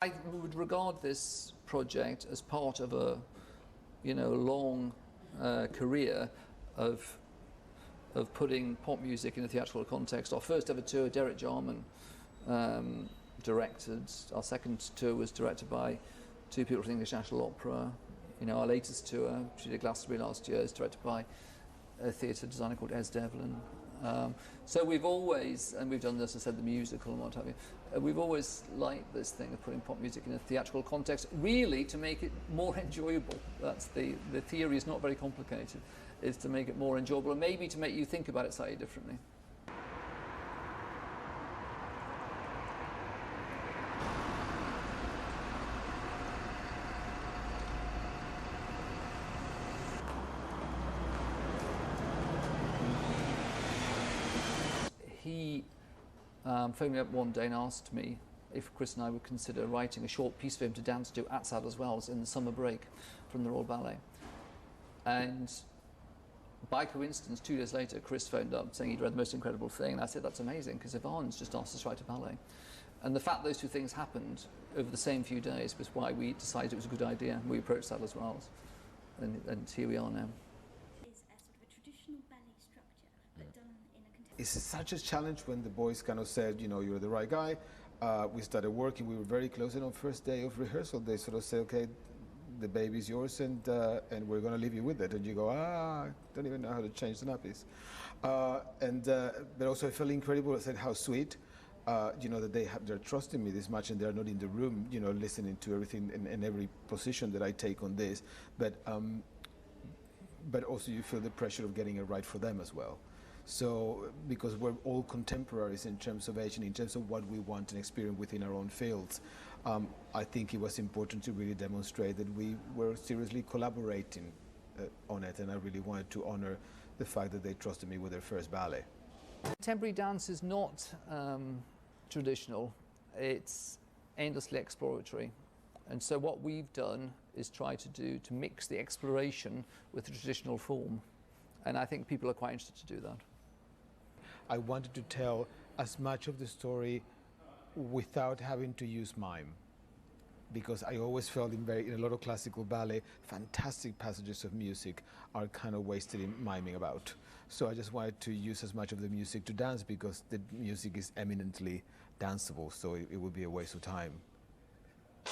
I would regard this project as part of a, long career of putting pop music in a theatrical context. Our first ever tour, Derek Jarman directed. Our second tour was directed by two people from the English National Opera. Our latest tour, which we did Glastonbury last year, is directed by a theatre designer called Es Devlin. So we've always, and we've done this, I said, the musical and what have you, we've always liked this thing of putting pop music in a theatrical context, really to make it more enjoyable. That's the theory is not very complicated, is to make it more enjoyable and maybe to make you think about it slightly differently. He phoned me up one day and asked me if Chris and I would consider writing a short piece for him to dance to at Sadler's Wells in the summer break from the Royal Ballet. And by coincidence, 2 days later, Chris phoned up saying he'd read The Most Incredible Thing, and I said, that's amazing, because Yvonne's just asked us to write a ballet. And the fact those two things happened over the same few days was why we decided it was a good idea. We approached Sadler's Wells, and here we are now. Is a sort of a traditional ballet structure, but done in a contemporary. It's such a challenge when the boys kind of said, you're the right guy. We started working, we were very close, and on first day of rehearsal, they sort of said, okay, the baby's yours, and we're going to leave you with it. And you go, I don't even know how to change the nappies. But also I felt incredible. I said, how sweet, that they're trusting me this much, and they're not in the room, listening to everything and every position that I take on this. But also you feel the pressure of getting it right for them as well. So, because we're all contemporaries in terms of age and in terms of what we want and experience within our own fields, I think it was important to really demonstrate that we were seriously collaborating on it, and I really wanted to honor the fact that they trusted me with their first ballet. Contemporary dance is not traditional, it's endlessly exploratory. And so what we've done is try to mix the exploration with the traditional form. And I think people are quite interested to do that. I wanted to tell as much of the story without having to use mime, because I always felt in a lot of classical ballet, fantastic passages of music are kind of wasted in miming about. So I just wanted to use as much of the music to dance, because the music is eminently danceable, so it would be a waste of time.